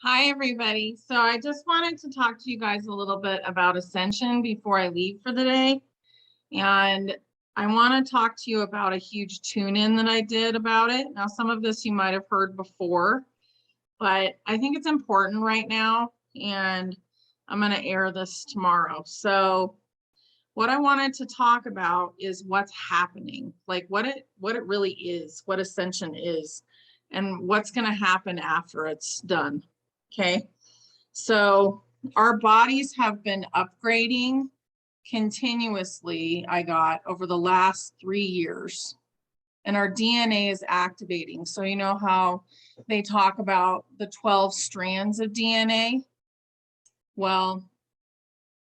Hi, everybody. So I just wanted to talk to you guys a little bit about Ascension before I leave for the day. And I want to talk to you about a huge tune-in that I did about it. Now, some of this you might have heard before, but I think it's important right now, and I'm going to air this tomorrow. So what I wanted to talk about is what's happening, like what it really is, what Ascension is, and what's going to happen after it's done. Okay. So our bodies have been upgrading continuously, I got over the last 3 years, and our DNA is activating. So you know how they talk about the 12 strands of DNA? Well,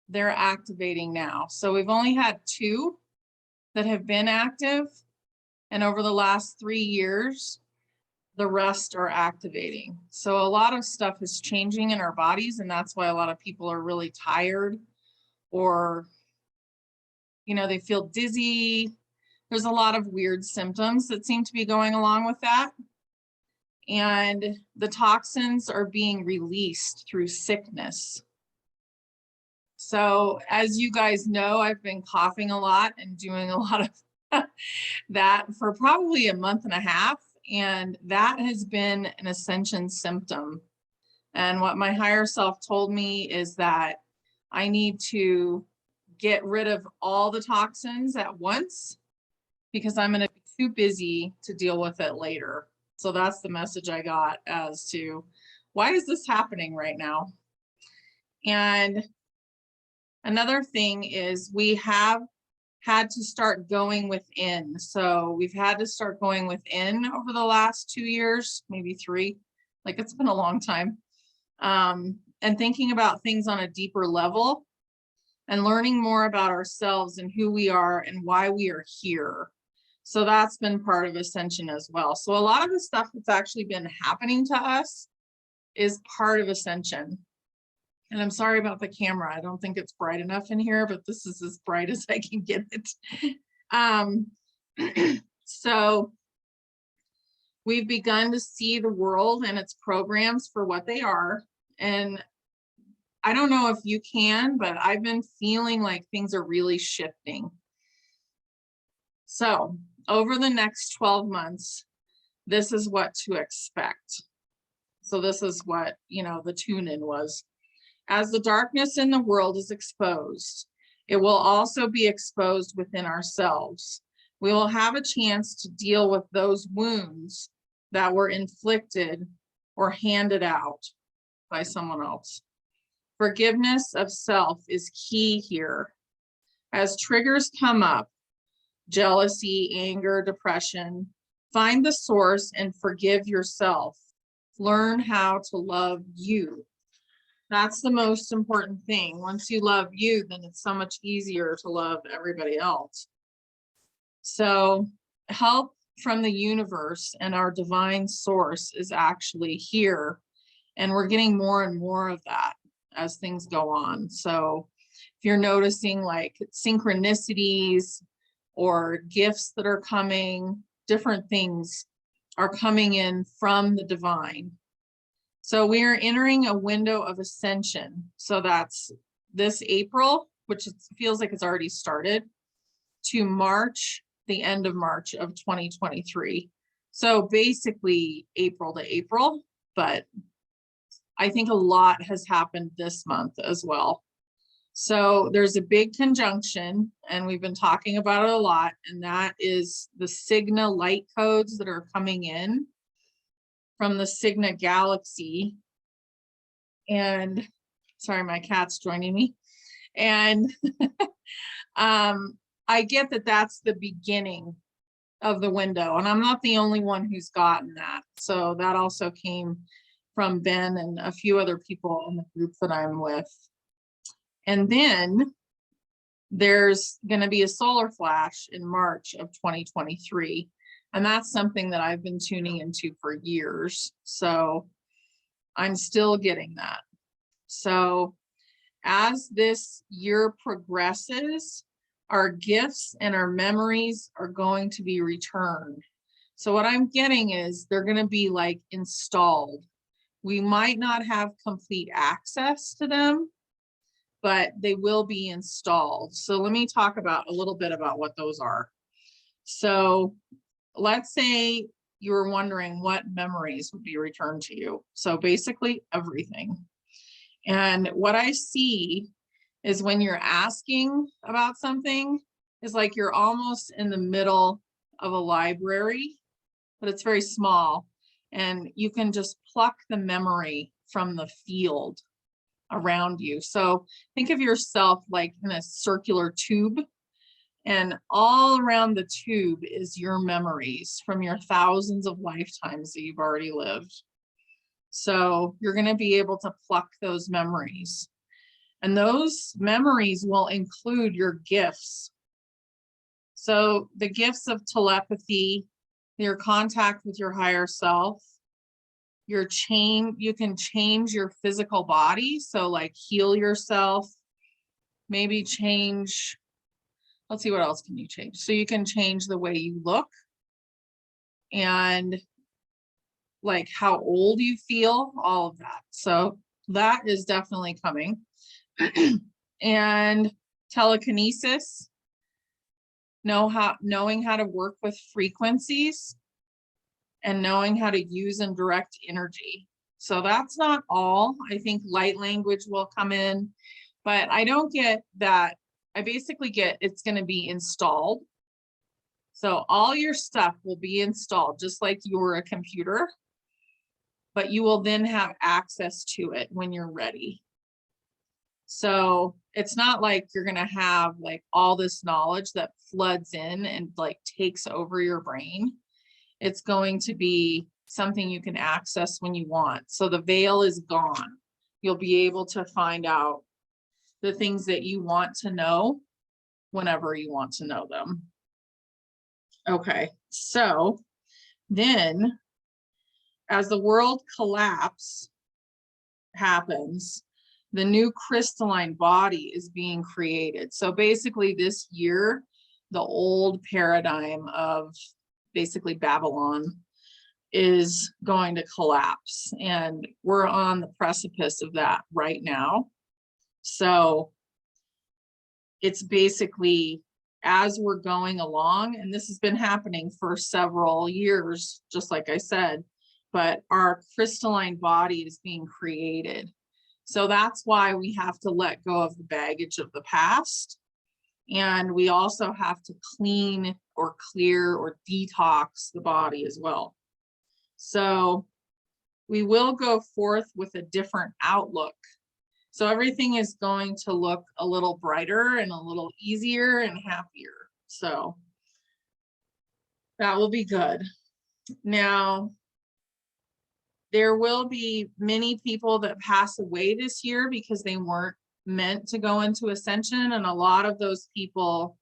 they're activating now. So we've only had 2 that have been active, and over the last 3 years, the rest are activating. So a lot of stuff is changing in our bodies, and that's why a lot of people are really tired, or they feel dizzy. There's a lot of weird symptoms that seem to be going along with that. And the toxins are being released through sickness. So as you guys know, I've been coughing a lot and doing a lot of that for probably a month and a half. And that has been an Ascension symptom. And what my higher self told me is that I need to get rid of all the toxins at once because I'm going to be too busy to deal with it later. So that's the message I got as to why is this happening right now? And another thing is we have had to start going within. So we've had to start going within over the last 2 years, maybe 3, like it's been a long time. And thinking about things on a deeper level and learning more about ourselves and who we are and why we are here. So that's been part of Ascension as well. So a lot of the stuff that's actually been happening to us is part of Ascension. And I'm sorry about the camera. I don't think it's bright enough in here, but this is as bright as I can get it. So we've begun to see the world and its programs for what they are. And I don't know if you can, but I've been feeling like things are really shifting. So over the next 12 months, this is what to expect. So this is what, the tune-in was. As the darkness in the world is exposed, it will also be exposed within ourselves. We will have a chance to deal with those wounds that were inflicted or handed out by someone else. Forgiveness of self is key here. As triggers come up, jealousy, anger, depression, find the source and forgive yourself. Learn how to love you. That's the most important thing. Once you love you, then it's so much easier to love everybody else. So help from the universe and our divine source is actually here. And we're getting more and more of that as things go on. So if you're noticing like synchronicities or gifts that are coming, different things are coming in from the divine. So we are entering a window of ascension. So that's this April, which feels like it's already started, to March, the end of March of 2023. So basically April to April, but I think a lot has happened this month as well. So there's a big conjunction, and we've been talking about it a lot, and that is the Cygna light codes that are coming in from the Cygna galaxy. And sorry, my cat's joining me. And I get that that's the beginning of the window, and I'm not the only one who's gotten that. So that also came from Ben and a few other people in the group that I'm with. And then there's going to be a solar flash in March of 2023. And that's something that I've been tuning into for years. So I'm still getting that. So as this year progresses, our gifts and our memories are going to be returned. So what I'm getting is they're going to be like installed. We might not have complete access to them, but they will be installed. So let me talk about a little bit about what those are. So let's say you were wondering what memories would be returned to you. So basically everything. And what I see is when you're asking about something, is like you're almost in the middle of a library, but it's very small. And you can just pluck the memory from the field around you. So think of yourself like in a circular tube, and all around the tube is your memories from your thousands of lifetimes that you've already lived. So you're going to be able to pluck those memories. And those memories will include your gifts. So the gifts of telepathy, your contact with your higher self, you can change your physical body. So like heal yourself, maybe change, let's see, what else can you change? So you can change the way you look and like how old you feel, all of that. So that is definitely coming. And telekinesis, knowing how to work with frequencies and knowing how to use and direct energy. So that's not all. I think light language will come in, but I don't get that. I basically get it's going to be installed. So all your stuff will be installed just like you were a computer, but you will then have access to it when you're ready. So it's not like you're going to have like all this knowledge that floods in and like takes over your brain. It's going to be something you can access when you want. So the veil is gone. You'll be able to find out the things that you want to know whenever you want to know them. Okay, so then as the world collapse happens, the new crystalline body is being created. So basically this year, the old paradigm of basically Babylon is going to collapse, and we're on the precipice of that right now. So it's basically as we're going along, and this has been happening for several years, just like I said, but our crystalline body is being created. So that's why we have to let go of the baggage of the past. And we also have to clean or clear or detox the body as well. So we will go forth with a different outlook. So everything is going to look a little brighter and a little easier and happier. So that will be good. Now, there will be many people that pass away this year because they weren't meant to go into Ascension. And a lot of those people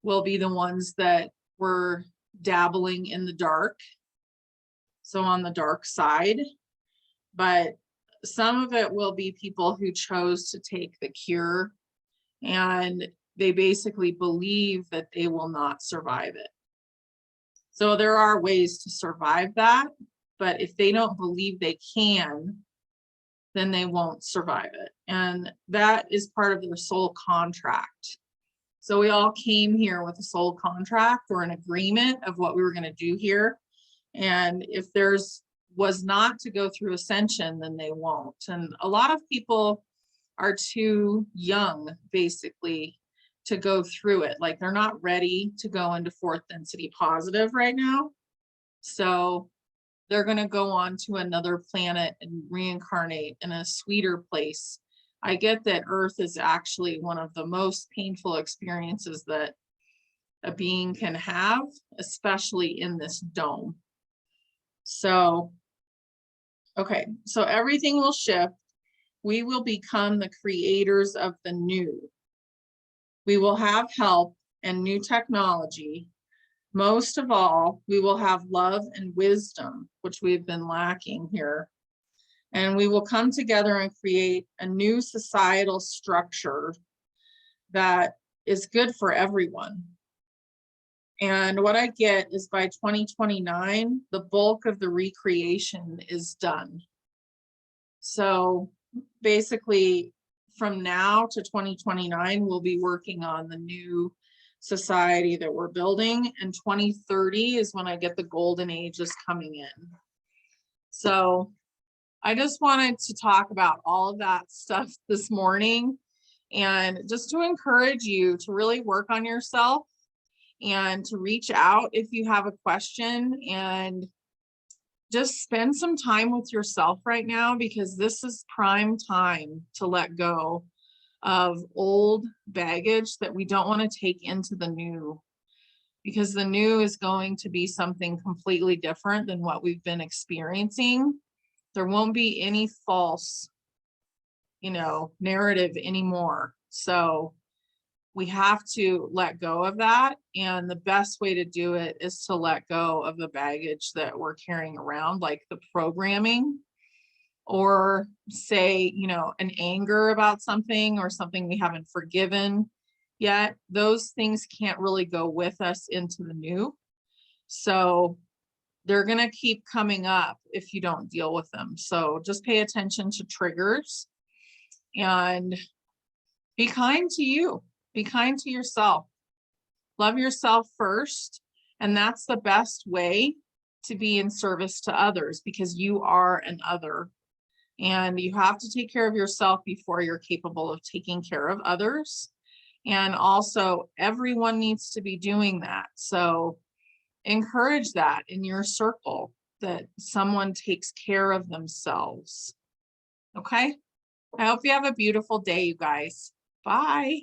will be the ones that were dabbling in the dark. So on the dark side, but some of it will be people who chose to take the cure, and they basically believe that they will not survive it. So there are ways to survive that, but if they don't believe they can, then they won't survive it. And that is part of their soul contract. So we all came here with a soul contract or an agreement of what we were going to do here. And if there's was not to go through Ascension, then they won't. And a lot of people are too young, basically, to go through it. Like they're not ready to go into fourth density positive right now. So they're going to go on to another planet and reincarnate in a sweeter place. I get that Earth is actually one of the most painful experiences that a being can have, especially in this dome. So, okay, so everything will shift. We will become the creators of the new. We will have help and new technology. Most of all, we will have love and wisdom, which we've been lacking here. And we will come together and create a new societal structure that is good for everyone. And what I get is by 2029, the bulk of the recreation is done. So basically from now to 2029, we'll be working on the new society that we're building, and 2030 is when I get the golden ages coming in. So I just wanted to talk about all of that stuff this morning, and just to encourage you to really work on yourself and to reach out if you have a question, and just spend some time with yourself right now, because this is prime time to let go of old baggage that we don't want to take into the new, because the new is going to be something completely different than what we've been experiencing. There won't be any false, narrative anymore. So we have to let go of that. And the best way to do it is to let go of the baggage that we're carrying around, like the programming, or say, an anger about something or something we haven't forgiven yet. Those things can't really go with us into the new. So they're going to keep coming up if you don't deal with them. So just pay attention to triggers and be kind to you. Be kind to yourself. Love yourself first. And that's the best way to be in service to others, because you are an other. And you have to take care of yourself before you're capable of taking care of others. And also, everyone needs to be doing that. So encourage that in your circle, that someone takes care of themselves. Okay? I hope you have a beautiful day, you guys. Bye.